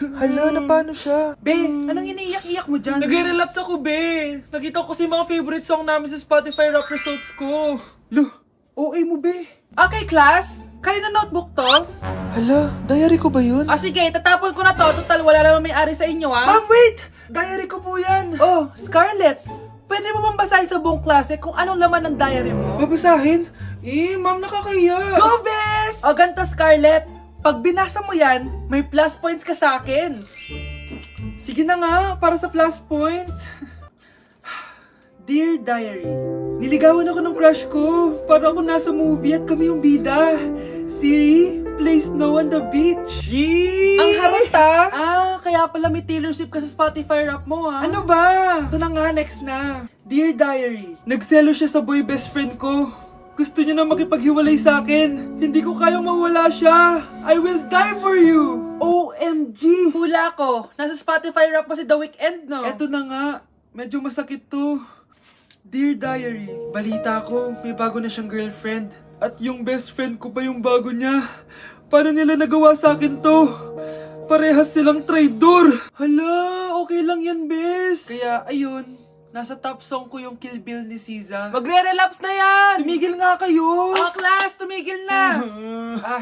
Hala, na paano siya? Be, anong iniiyak-iyak mo dyan? Nagre-relapse ako, be. Nakita ko kasi mga favorite song namin sa Spotify rap results ko. Loh, OA mo, be. Okay, class. Kanina notebook to? Hala, diary ko ba yun? Sige, tatapon ko na to. Total, wala naman may-ari sa inyo, ah. Ma'am, wait! Diary ko po yan. Oh, Scarlett. Pwede mo bang basahin sa buong klase kung anong laman ng diary mo? Babasahin? Ma'am, nakakaya. Go, Bes! O, ganito, Scarlett. Pag binasa mo yan, may plus points ka sa akin. Sige na nga, para sa plus points. Dear Diary, Niligawan ako ng crush ko. Para ako nasa movie at kami yung bida. Siri, play Snow on the Beach. Yee! ang harot kaya pala may Taylor Swift ka sa Spotify rap mo, ha? Ano ba? Ito na nga, next na. Dear Diary, nagselo siya sa boy best friend ko. Gusto niya na makipaghiwalay sa akin. Hindi ko kayang mawala siya. I will die for you. OMG! Hula ko. Nasa Spotify rap mo si The Weeknd, no? Eto na nga. Medyo masakit to. Dear Diary, balita ko, may bago na siyang girlfriend. At yung best friend ko pa yung bago niya. Paano nila nagawa sa akin to? Parehas silang traitor. Hala, okay lang yan, bes. Kaya, ayun, nasa top song ko yung Kill Bill ni SZA. Magre-relapse na yan! Tumigil nga kayo! Class, tumigil na!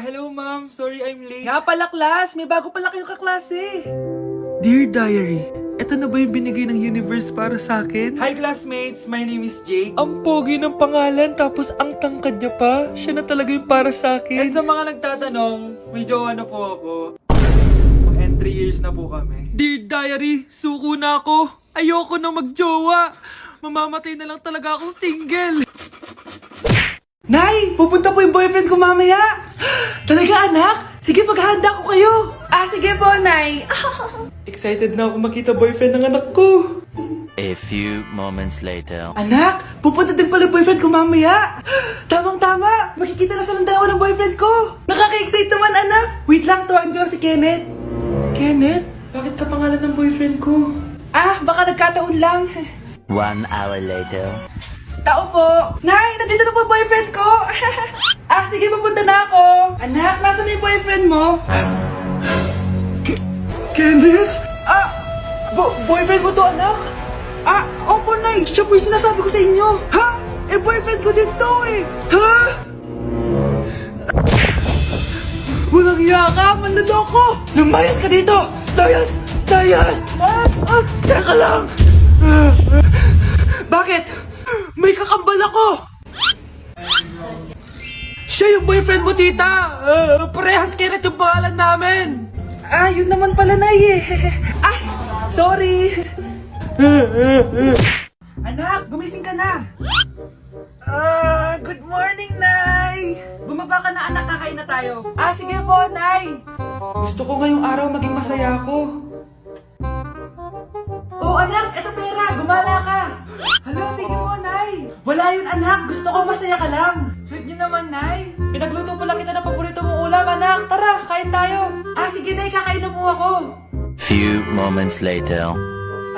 Hello ma'am. Sorry I'm late. Nga pala, class. May bago pala kayong kaklase. Dear Diary, eto na ba yung binigay ng universe para sa akin? Hi, classmates. My name is Jake. Ang pogi ng pangalan tapos ang tangkad niya pa. Siya na talaga yung para sa And akin. sa mga nagtatanong, may jowa na po ako. And 3 years na po kami. Dear Diary, suko na ako. Ayoko na magjowa. Mamamatay na lang talaga akong single. Nay! Pupunta po yung boyfriend ko mamaya! Talaga, anak? Sige, paghahanda ko kayo! Sige po, Nay! Excited na ako makita boyfriend ng anak ko. A few moments later. Anak! Pupunta din pala yung boyfriend ko mamaya! Tamang-tama! Makikita na silang dalawa ng boyfriend ko! Nakaka-excite naman, anak! Wait lang, tuwaan ko si Kenneth. Kenneth, bakit ka pangalan ng boyfriend ko? Baka nagkataon lang. 1 hour later. Tao po! Nay! Nandito na po yung boyfriend ko! Sige, pupunta na ako! Anak, nasa na yung boyfriend mo? Kenneth? Boyfriend mo to, anak? Opo, Nay! Siya po yung sinasabi ko sa inyo! Ha? Boyfriend ko din to eh! Ha? Walang iya ka! Manloloko! Lumayas ka dito! Layas! Layas! Teka lang! Bakit? May kakambal ako! Siya yung boyfriend mo, tita! Parehas Kenneth yung pangalan namin! Yun naman pala, Nay eh! Sorry! Anak, gumising ka na! Good morning, Nay! Bumaba ka na, anak, kakain na tayo. Sige po, Nay! Gusto ko ngayong araw maging masaya ako. Anak, eto pera, gumala ka! Hala, tingin mo, Nay! Wala yun, anak, gusto ko masaya ka lang! Sweet niyo naman, Nay! Pinagluto pala kita ng paborito mong ulam, anak! Tara, kain tayo! Sige, Nay, kakain na po ako! Few moments later.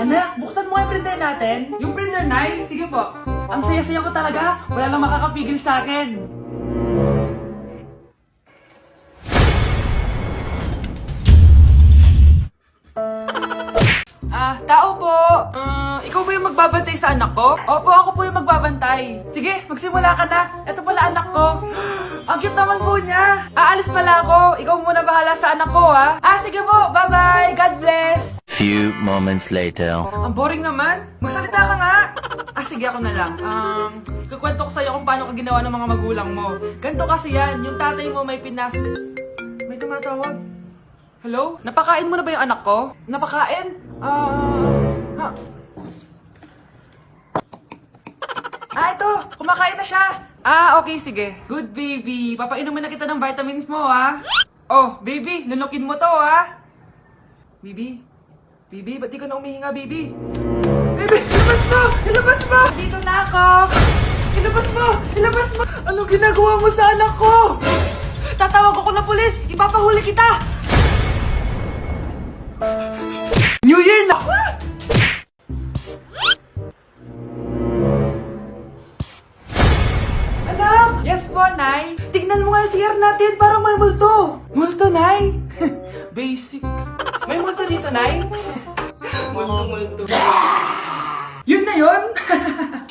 Anak, buksan mo nga yung printer natin. Yung printer, Nay? Sige po. Ang saya-saya ko talaga. Wala lang makakapigil sa akin. Tao po. Ikaw ba yung magbabantay sa anak ko? Opo, ako po yung magbabantay. Sige, magsimula ka na. Ito pala anak ko. Ang cute naman po niya. Aalis pala ako. Ikaw muna bahala sa anak ko, ha? Sige po. Bye-bye. God bless. Few moments later. Ang boring naman. Magsalita ka nga. Sige, ako na lang. Kukwento ko sa'yo kung paano ka ginawa ng mga magulang mo. Ganto kasi yan. Yung tatay mo may May tumatawag. Hello? Napakain mo na ba yung anak ko? Napakain? Ito. Kumakain na siya. Okay, sige. Good, baby. Papainumin na kita ng vitamins mo, ha? Baby. Lunukin mo to, ha? Baby? Baby, ba't di ka na umihinga, baby? Baby, ilabas mo! Ilabas mo! Dito na ako! Ilabas mo! Ilabas mo! Anong ginagawa mo sa anak ko? Tatawag ako ng pulis! Ipapahuli kita! New Year na! Psst! Psst! Anak! Yes po, Nay? Tignan mo nga yung CR natin, parang may multo! Multo, Nay? Basic. May multo dito, Nay? Multo. Yun na yun?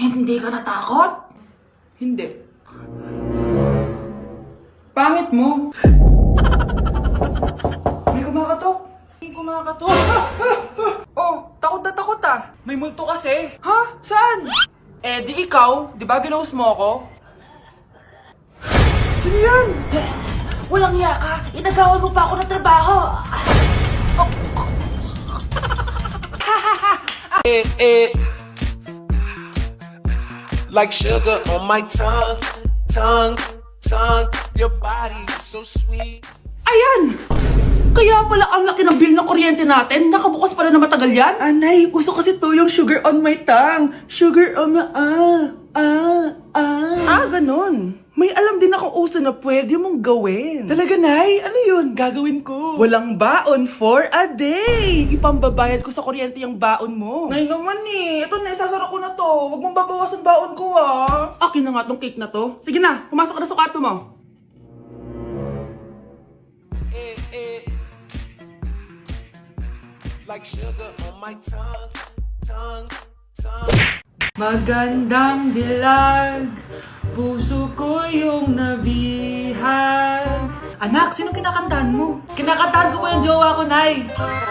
Hindi ka natakot? Hindi. Pangit mo. May kumakatok. Oh, takot na takot ah. May multo kasi. Ha? Saan? Eh, di ikaw. Di ba ginose mo ako? Sino yan? Walang iya ka! Inagawan mo pa ako ng trabaho! Like sugar on my tongue. Your body so sweet. Ayan! Kaya pala ang laki ng bill ng kuryente natin. Nakabukas pala na matagal yan. Anay, uso kasi to yung sugar on my tongue. Sugar on my... ganun. May alam din ako uso na pwede mong gawin. Talaga, Nay? Ano yun? Gagawin ko. Walang baon for a day. Ipambabayad ko sa kuryente yung baon mo. Nay naman eh. Ito na, isasara ko na to. Huwag mong babawasan baon ko ah. Akin na nga tong cake na to. Sige na, pumasok ka na sa kwarto mo. Like sugar on my tongue. Magandang dilag, puso ko yung nabihag. Anak, sinong kinakantahan mo? Kinakantahan ko po yung jowa ko, Nay.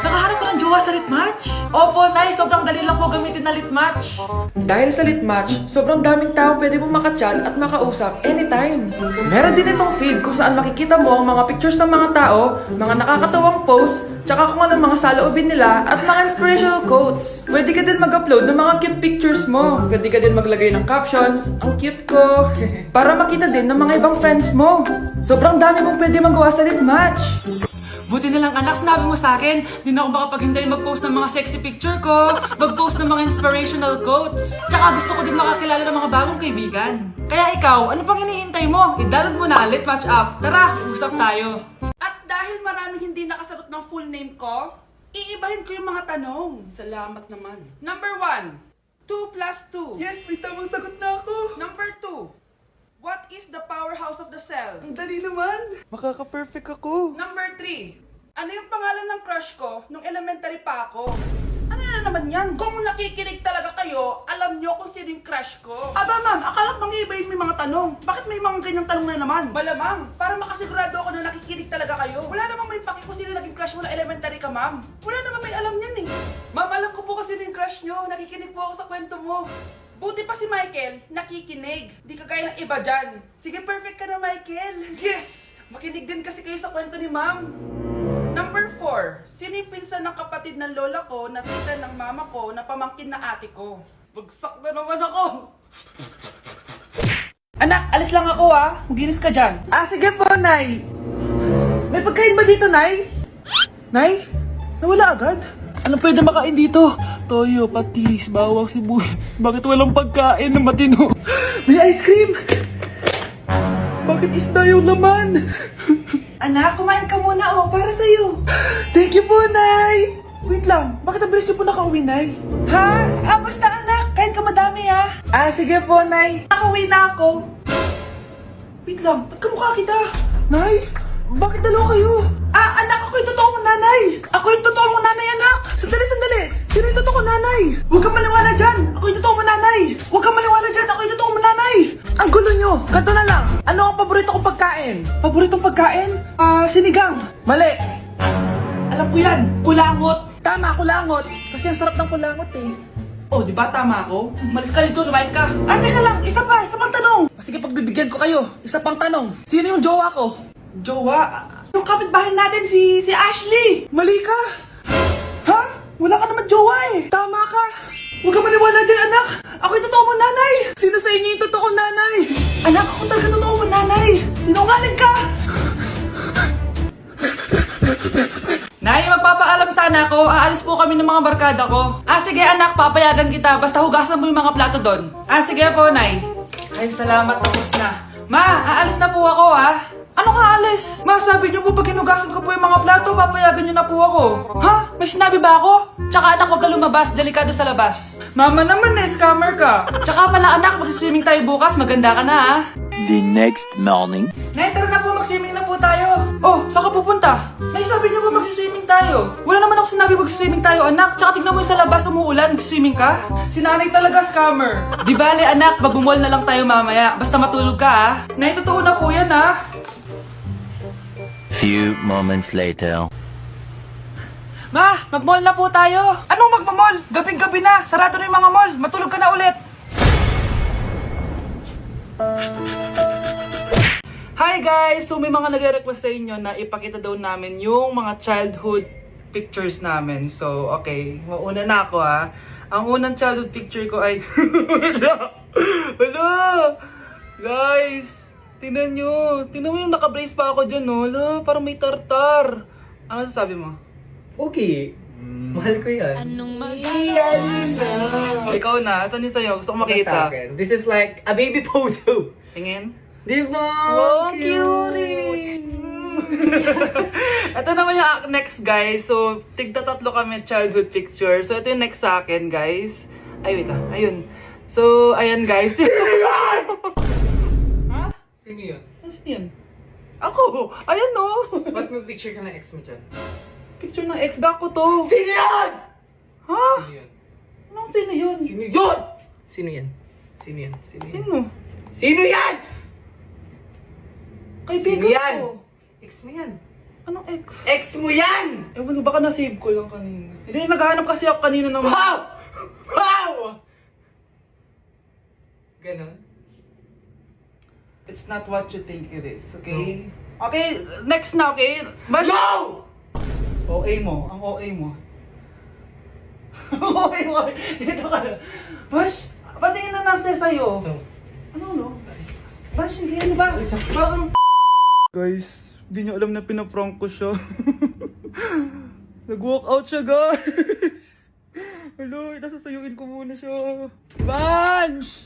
Nakahanap ko ng jowa sa Litmatch? Opo, Nay. Sobrang dali lang po gamitin na Litmatch. Dahil sa Litmatch, sobrang daming tao pwede mong makachat at makausap anytime. Meron din itong feed kung saan makikita mo ang mga pictures ng mga tao, mga nakakatawang posts, tsaka kung anong mga saloobin nila at mga inspirational quotes. Pwede ka din mag-upload ng mga cute pictures mo. Pwede ka din maglagay ng captions, ang cute ko, para makita din ng mga ibang friends mo. Sobrang dami mong pwede magawa sa Litmatch. Buti na lang anak, sinabi mo sa akin, di na ako makapaghinday mag-post ng mga sexy picture ko, mag-post ng mga inspirational quotes. Tsaka gusto ko din makakilala ng mga bagong kaibigan. Kaya ikaw, ano pang hinihintay mo? I-download mo na Litmatch app. Tara, usap tayo. At dahil maraming hindi nakasagot ng full name ko, iibahin ko yung mga tanong. Salamat naman. Number 1, 2 plus 2. Yes, may tamang sagot na ako. Number 2, what is the powerhouse of the cell? Ang dali naman. Makaka-perfect ako. Number 3, ano yung pangalan ng crush ko nung elementary pa ako? Ano na naman yan? Kung nakikinig talaga kayo, alam nyo kung sino yung crush ko. Aba ma'am, akala ko mang-iibahin may mga tanong. Bakit may mga ganyang tanong na naman? Malamang, para makasigurado ako na nakikinig talaga kayo. Wala namang may paki kung sino naging crush mo na elementary ka, ma'am. Wala namang may alam yan eh. Ma'am, alam ko po kasi sino yung crush nyo. Nakikinig po ako sa kwento mo. Buti pa si Michael, nakikinig. Di kagaya ng iba dyan. Sige, perfect ka na, Michael. Yes! Makinig din kasi kayo sa kwento ni ma'am. Number 4, sino yung pinsan ng kapatid ng lola ko na tita ng mama ko na pamangkin na ate ko? Bagsak na naman ako! Anak, alis lang ako ah. Maginis ka dyan. Sige po, Nay. May pagkain ba dito, Nay? Nay? Nawala agad? Ano pwede makain dito? Toyo, patis, bawang, sibuyas. Bakit walang pagkain na matino? May ice cream! Bakit isda yung laman? Anak, kumain ka muna para sa'yo. Thank you po, Nay! Wait lang, bakit ang bilis niyo po nakauwi, Nay? Ha? Basta anak, kain ka madami ha. Sige po, Nay. Nakauwi na ako. Wait lang, ba't kamukha kita? Nay, bakit dalawa kayo? Anak, ako yung totoo mong nanay. Ako yung totoo mong nanay, anak. Sandali, sandali! Sino yung totoo ko, Nanay? Huwag kang maniwala dyan. Ako yung totoo mong nanay. Huwag kang maniwala dyan. Ako yung totoo mong nanay. Ang gulo nyo! Ganto na lang! Ano ang paborito kong pagkain? Paboritong pagkain? Sinigang. Mali! Alam ko yan. Kulangot. Tama, kulangot. Kasi ang sarap ng kulangot eh. Oh, di ba tama ako? Malis ka dito, lumayas ka. Teka lang. Isa pang tanong. Sige, pagbibigyan ko kayo. Isa pang tanong. Sino yung jowa ko? Jowa? Yung kapitbahay natin, si Ashley. Mali ka! Ha? Wala ka naman jowa eh. Tama ka! Huwag kang maniwala dyan, anak. Ako yung totoo mong nanay. Sino sa inyo yung totoo kong nanay? Anak, ako talaga totoo mong nanay. Sinungaling ka. Nay, magpapaalam sana ako. Aalis po kami ng mga barkada ko. Sige anak, papayagan kita. Basta hugasan mo yung mga plato doon. Sige po, Nay. Ay, salamat. Tapos na. Ma, aalis na po ako Ano ka alis? Ma, sabi niyo po pag hinugasan ko po yung mga plato, papayagan niyo na po ako. Ha? May sinabi ba ako? Tsaka anak, huwag ka lumabas. Delikado sa labas. Mama naman scammer ka. Tsaka pala anak, magsiswimming tayo bukas. Maganda ka na The next morning. Nay, tara na po. Mag-swimming na po tayo. Oh, saan ka pupunta? Nay, sabi niyo ba magsiswimming tayo? Wala naman ako sinabi magsiswimming tayo, anak. Tsaka tignan mo yung sa labas, umuulan, magsiswimming ka? Si nanay talaga scammer. Di bale, anak, magbumol na lang tayo mamaya. Basta matulog ka, ha? Nay, totoo na po yan ha. Few moments later. Ma, mag-mall na po tayo. Anong magmamall? Gabing-gabi na. Sarado na yung mga mall. Matulog ka na ulit. Hi guys! So may mga nagre-request sa inyo na ipakita daw namin yung mga childhood pictures namin. So okay, mauna na ako ha. Ang unang childhood picture ko ay... Hala! Guys! Tingnan nyo! Tingnan mo yung naka-brace pa ako dyan, no? Hala, parang may tartar. Ano sasabi mo? Okay. Mahal ko yan. Ikaw na, saan yung sa'yo? Gusto ko Sa makita. akin. This is like a baby photo. Tingin? Di ba? Wow, cute! Ito naman yung next, guys. So, tigta-tatlo kami childhood picture. So, ito yung next sa akin, guys. Ay, wait lang. Ayun. So, ayan, guys. Ha? Sino yun? Ano yun? Ako! Ayan, no! Ba't may picture ka ng ex mo dyan? Picture ng ex-gako to. Sino yun? Ha? Sino yun? Anong sino yun? Sino yun? Sino yan? Sino yan? Sino yan? Sino? Sino yan? Kaibigan Sino yan? ko. Ex mo yan. Anong ex? Ex mo yan! Ewan ko, baka na-save ko lang kanina. Hindi, naghahanap kasi ako kanina ng... Wow! Wow! Ganon? It's not what you think it is, okay? Okay, next na, okay? Bash! No! OA mo, ang OA mo. OA mo, dito ka na. Bash, patingin na nasa sa'yo. Ano, no? Bash, hindi ano ba? Parang... Guys, hindi niyo alam na pinaprank ko siya. Nag-walk out siya, guys. Hello, nasasayuin ko muna siya. Bansh!